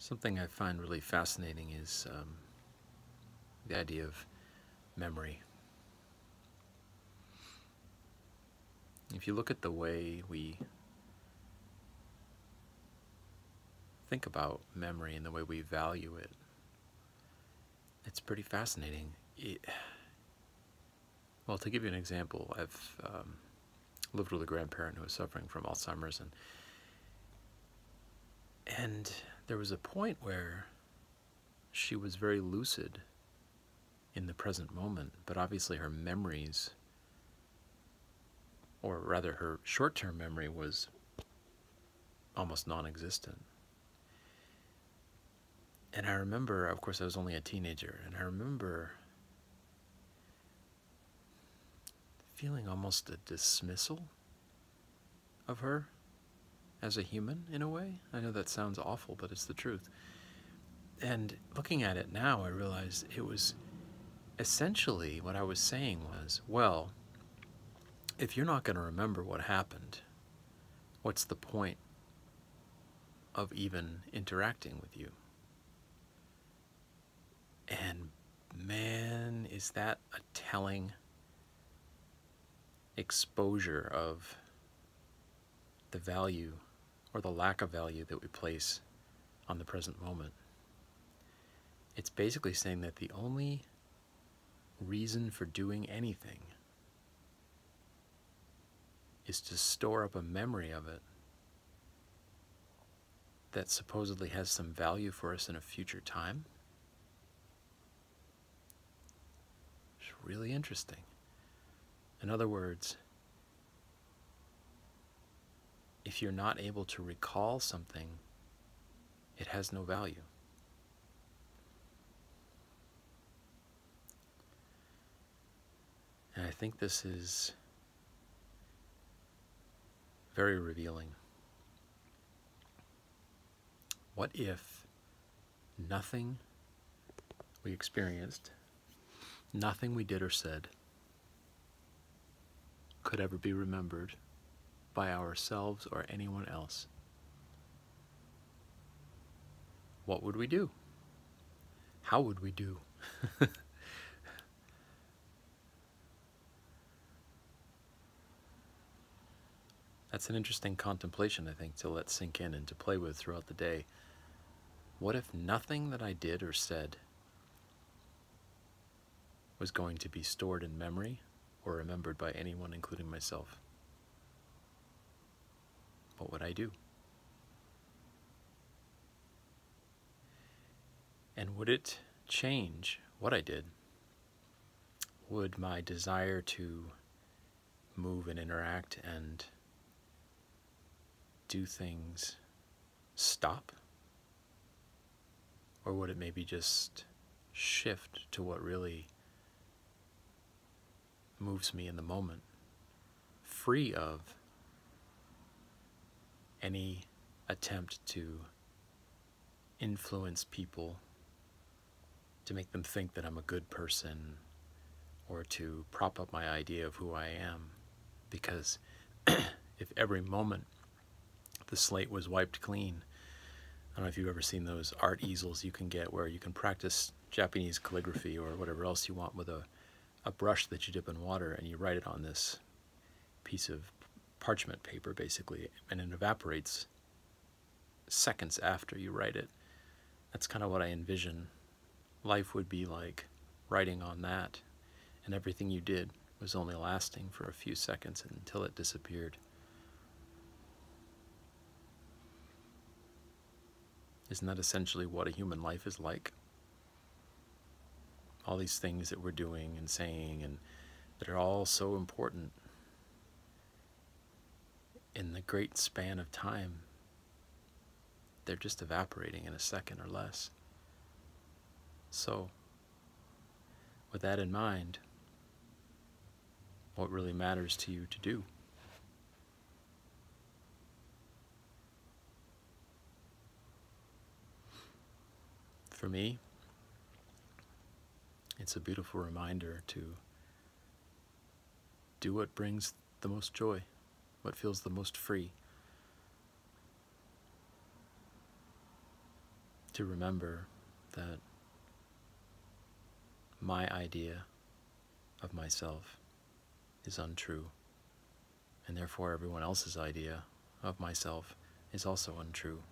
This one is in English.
Something I find really fascinating is the idea of memory. If you look at the way we think about memory and the way we value it, it's pretty fascinating. Well, to give you an example, I've lived with a grandparent who was suffering from Alzheimer's, and there was a point where she was very lucid in the present moment, but obviously her memories, or rather her short-term memory, was almost non-existent. And I remember, of course I was only a teenager, and I remember feeling almost a dismissal of her as a human, in a way. I know that sounds awful, but it's the truth. And looking at it now, I realize it was essentially what I was saying was, well, if you're not going to remember what happened, what's the point of even interacting with you? And man, is that a telling exposure of the value or the lack of value that we place on the present moment. It's basically saying that the only reason for doing anything is to store up a memory of it that supposedly has some value for us in a future time. It's really interesting. In other words, if you're not able to recall something, it has no value. And I think this is very revealing. What if nothing we experienced, nothing we did or said, could ever be remembered by ourselves or anyone else? What would we do? How would we do? That's an interesting contemplation, I think, to let sink in and to play with throughout the day. What if nothing that I did or said was going to be stored in memory or remembered by anyone, including myself? What would I do? And would it change what I did? Would my desire to move and interact and do things stop? Or would it maybe just shift to what really moves me in the moment, free of any attempt to influence people, to make them think that I'm a good person, or to prop up my idea of who I am? Because if every moment the slate was wiped clean, I don't know if you've ever seen those art easels you can get where you can practice Japanese calligraphy or whatever else you want with a brush that you dip in water, and you write it on this piece of parchment paper, basically, and it evaporates seconds after you write it. That's kind of what I envision life would be like, writing on that, and everything you did was only lasting for a few seconds until it disappeared. Isn't that essentially what a human life is like? All these things that we're doing and saying, and that are all so important, in the great span of time, they're just evaporating in a second or less. So, with that in mind, what really matters to you to do? For me, it's a beautiful reminder to do what brings the most joy, what feels the most free. to remember that my idea of myself is untrue, and therefore everyone else's idea of myself is also untrue.